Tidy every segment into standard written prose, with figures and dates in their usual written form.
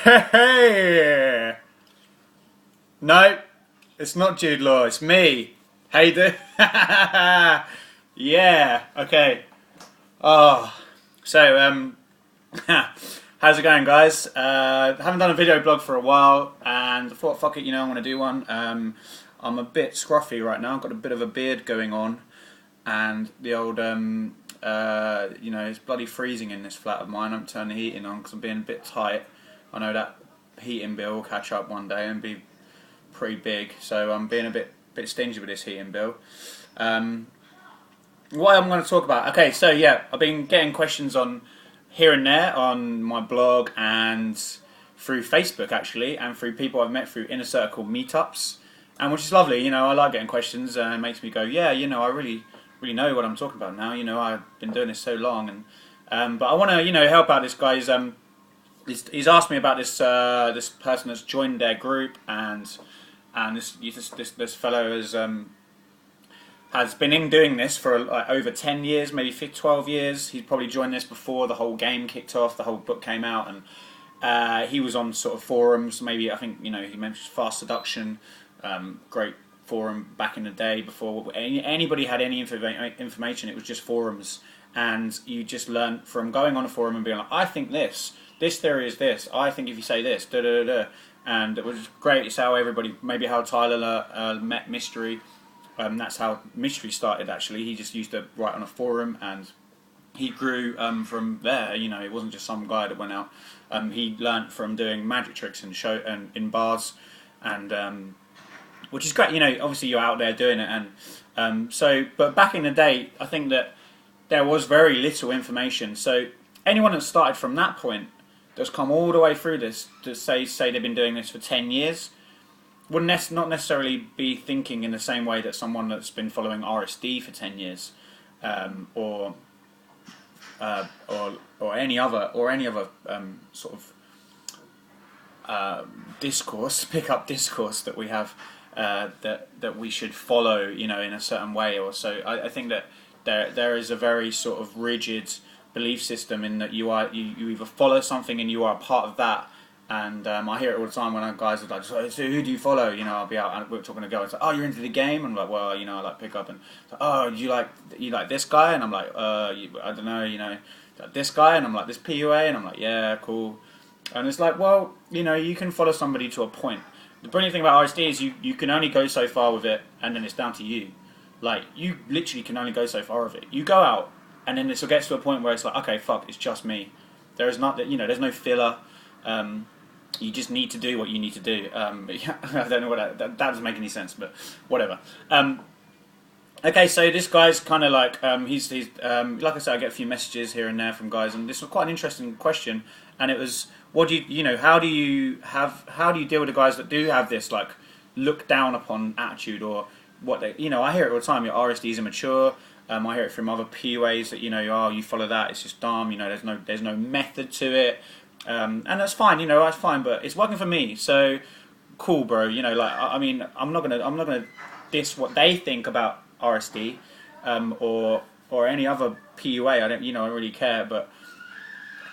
Hey! No, it's not Jude Law, it's me. How you doing? Yeah, okay. Oh, so, how's it going, guys? Haven't done a video blog for a while, and I thought, fuck it, I'm gonna do one. I'm a bit scruffy right now, I've got a bit of a beard going on, and the old, it's bloody freezing in this flat of mine. I'm turning the heating on because I'm being a bit tight. I know that heating bill will catch up one day and be pretty big, so I'm being a bit stingy with this heating bill. What I'm going to talk about, okay, so yeah, I've been getting questions on here and there on my blog and through Facebook actually, and through people I've met through inner circle meetups, and which is lovely. I like getting questions, and it makes me go, yeah, I really know what I'm talking about now. I've been doing this so long, and but I want to help out this guy. He's asked me about this this person that's joined their group, and this fellow has been doing this for over 10 years, maybe 12 years. He's probably joined this before the whole game kicked off, the whole book came out, and he was on sort of forums. Maybe I think he mentioned Fast Seduction, great forum back in the day before anybody had any information. It was just forums, and you just learn from going on a forum and being like, I think this theory is this. I think if you say this, da da da da. And it was great. It's how everybody, maybe how Tyler met Mystery. That's how Mystery started. Actually, he just used to write on a forum, and he grew from there. It wasn't just some guy that went out. He learnt from doing magic tricks and in bars, and which is great. Obviously you're out there doing it, and but back in the day, I think that there was very little information. So anyone that started from that point, that's come all the way through this to say they've been doing this for 10 years, would not necessarily be thinking in the same way that someone that's been following RSD for 10 years, or any other sort of discourse, pick-up discourse that we have, that we should follow, in a certain way. Or so I think that there is a very sort of rigid belief system in that you either follow something and you are a part of that. And I hear it all the time when guys are like, so who do you follow? I'll be out and we're talking to girls. Like, oh, you're into the game? And I'm like, well, I like pick up. And so, oh, do you like this guy? And I'm like, I don't know, like this guy. And I'm like, this PUA. And I'm like, yeah, cool. And it's like, well, you can follow somebody to a point. The brilliant thing about RSD is you can only go so far with it, and then it's down to you. Like, you literally can only go so far with it. You go out, and then this will get to a point where it's like, okay, fuck, it's just me. There is not, there's no filler. You just need to do what you need to do. I don't know what that doesn't make any sense, but whatever. Okay, so this guy's kind of like he's like I said, I get a few messages here and there from guys, and this was quite an interesting question. And it was, what do how do you deal with the guys that do have this like look down upon attitude, or what they, I hear it all the time. Your RSD is immature. I hear it from other PUAs that you follow that, it's just dumb. There's no method to it. And that's fine, that's fine, but it's working for me, so cool, bro. I'm not gonna diss what they think about RSD, or any other PUA. I don't really care, but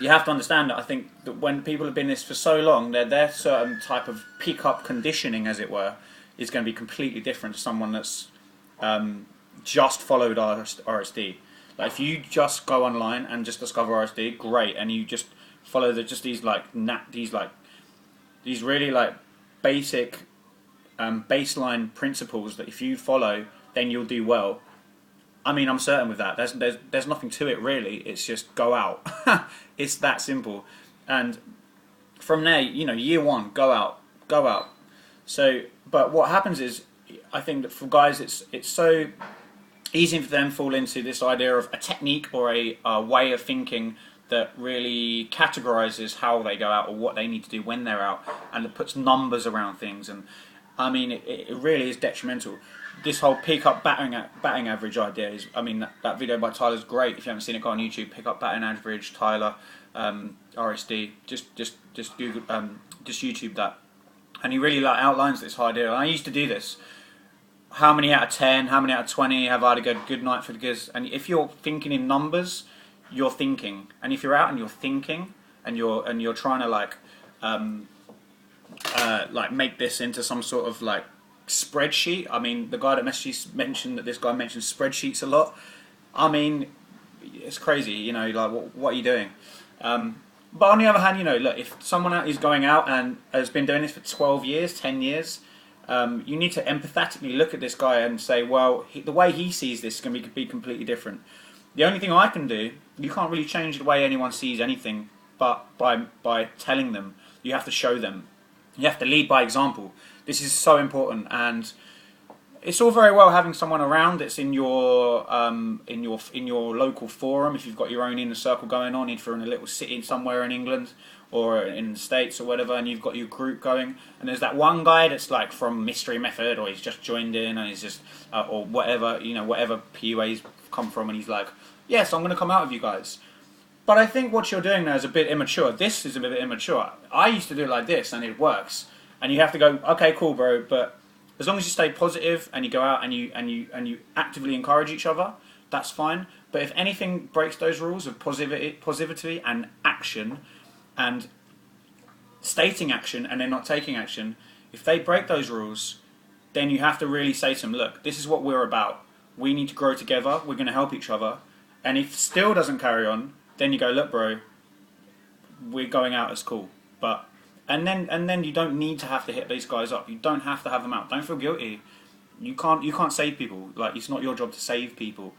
you have to understand that I think that when people have been this for so long, their certain type of pick-up conditioning, as it were, is going to be completely different to someone that's just followed RSD. Like, if you just go online and just discover RSD, great, and you just follow these really like basic baseline principles that if you follow, then you'll do well. I'm certain with that. There's nothing to it really. It's just go out. It's that simple. And from there, year one, go out. So, but what happens is, I think that for guys, it's so easy for them to fall into this idea of a technique or a way of thinking that really categorizes how they go out or what they need to do when they're out, and it puts numbers around things. And it really is detrimental. This whole pick up batting average idea is, that video by Tyler's great. If you haven't seen it, go on YouTube, pick up batting average, Tyler, RSD. Just Google, just YouTube that, and he really outlines this whole idea. And I used to do this. How many out of 10? How many out of 20 have I had a good night for the kids? And if you're thinking in numbers, you're thinking. And if you're out and you're thinking, and you're trying to like make this into some sort of like spreadsheet. I mean, the guy that mentioned that this guy mentions spreadsheets a lot. I mean, it's crazy, you know, like what are you doing? But on the other hand, you know, look, if someone is going out and has been doing this for 12 years, 10 years, you need to empathetically look at this guy and say, well, the way he sees this is going to be completely different. The only thing I can do, you can't really change the way anyone sees anything, but by telling them, you have to show them. You have to lead by example. This is so important, and it's all very well having someone around that's in your local forum. If you've got your own inner circle going on, if you're in a little city somewhere in England or in the States or whatever, and you've got your group going, and there's that one guy that's like from Mystery Method, or he's just joined in, and he's just or whatever, you know, whatever PUA's come from, and he's like, yes, I'm going to come out with you guys. But I think what you're doing now is a bit immature. This is a bit immature. I used to do it like this, and it works. And you have to go, okay, cool, bro. But as long as you stay positive and you go out and you actively encourage each other, that's fine. But if anything breaks those rules of positivity and action, and stating action and then not taking action, if they break those rules, then you have to really say to them, look, this is what we're about. We need to grow together. We're going to help each other. And if it still doesn't carry on, then you go, look, bro, we're going out as cool. But and then you don't need to have to hit these guys up. You don't have to have them out. Don't feel guilty. You can't save people. Like, it's not your job to save people.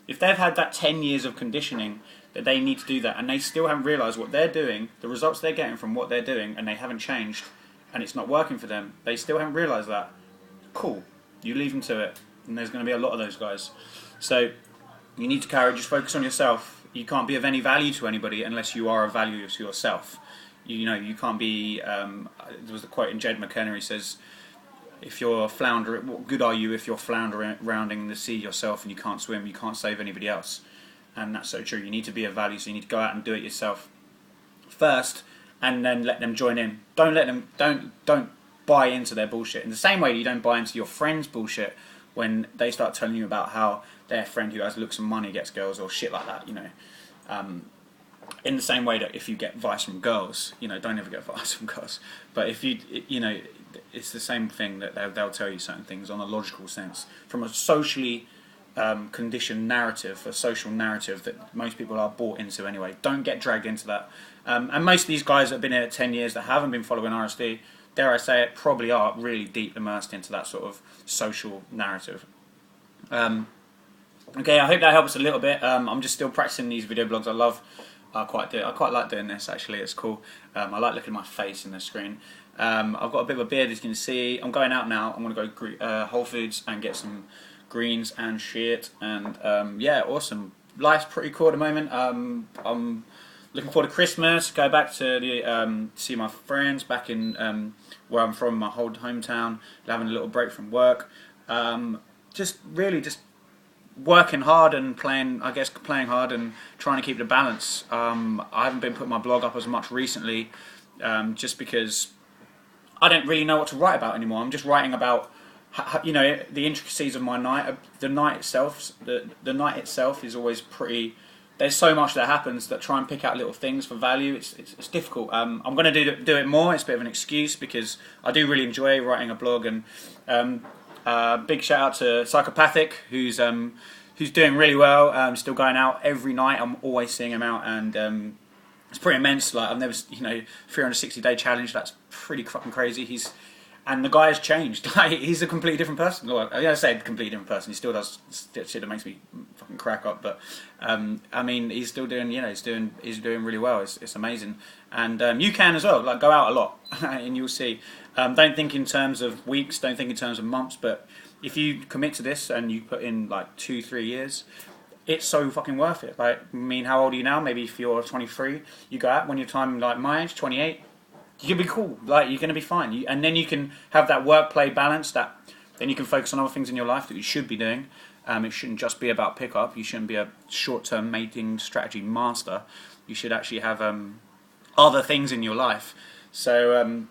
If they've had that 10 years of conditioning that they need to do that, and they still haven't realised what they're doing, the results they're getting from what they're doing, and they haven't changed, and it's not working for them, they still haven't realised that. Cool. You leave them to it, and there's going to be a lot of those guys. So you need to just focus on yourself. You can't be of any value to anybody unless you are of value to yourself. You know, you can't be. There was a quote in Jed McKenna. He says, "If you're floundering, what good are you if you're floundering in the sea yourself and you can't swim? You can't save anybody else." And that's so true. You need to be of value, so you need to go out and do it yourself first, and then let them join in. Don't let them. Don't buy into their bullshit. In the same way, you don't buy into your friend's bullshit when they start telling you about how their friend who has looks and money gets girls or shit like that, you know. In the same way that if you get advice from girls, you know, don't ever get advice from girls. But if you know, it's the same thing that they'll tell you certain things on a logical sense from a socially conditioned narrative, a social narrative that most people are bought into anyway. Don't get dragged into that. And most of these guys that have been here 10 years that haven't been following RSD, dare I say it, probably are really deep immersed into that sort of social narrative. Okay, I hope that helps a little bit. I'm just still practicing these video blogs. I quite like doing this, actually. It's cool. I like looking at my face in the screen. I've got a bit of a beard, as you can see. I'm going out now. I'm going to go Whole Foods and get some greens and shit. And yeah, awesome. Life's pretty cool at the moment. I'm looking forward to Christmas. Go back to the see my friends back in where I'm from, my whole hometown. Having a little break from work. Just working hard and playing hard and trying to keep the balance. I haven't been putting my blog up as much recently, just because I don't really know what to write about anymore. I'm just writing about, you know, the intricacies of my night. The night itself is always pretty. There's so much that happens that try and pick out little things for value. It's difficult. I'm going to do it more. It's a bit of an excuse because I do really enjoy writing a blog. And big shout out to Psychopathic, who's doing really well. Still going out every night. I'm always seeing him out, and it's pretty immense. Like, I've never, 360-day challenge. That's pretty fucking crazy. And the guy has changed. Like, he's a completely different person. Well, I say completely different person. He still does shit that makes me fucking crack up. But I mean, he's still doing. He's doing really well. It's amazing. And you can as well. Like, go out a lot, and you'll see. Don't think in terms of weeks. Don't think in terms of months. But if you commit to this and you put in like 2-3 years, it's so fucking worth it. Like, I mean, how old are you now? Maybe if you're 23, you go out when you're time like my age, 28. You can be cool, like, you're going to be fine. And then you can have that work-play balance, then you can focus on other things in your life that you should be doing. It shouldn't just be about pickup. You shouldn't be a short-term mating strategy master. You should actually have other things in your life. So,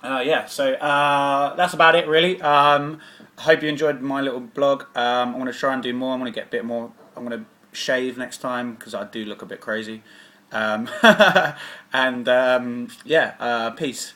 yeah, so that's about it, really. I hope you enjoyed my little blog. I'm going to try and do more. I'm going to get a bit more. I'm going to shave next time because I do look a bit crazy. And yeah, peace.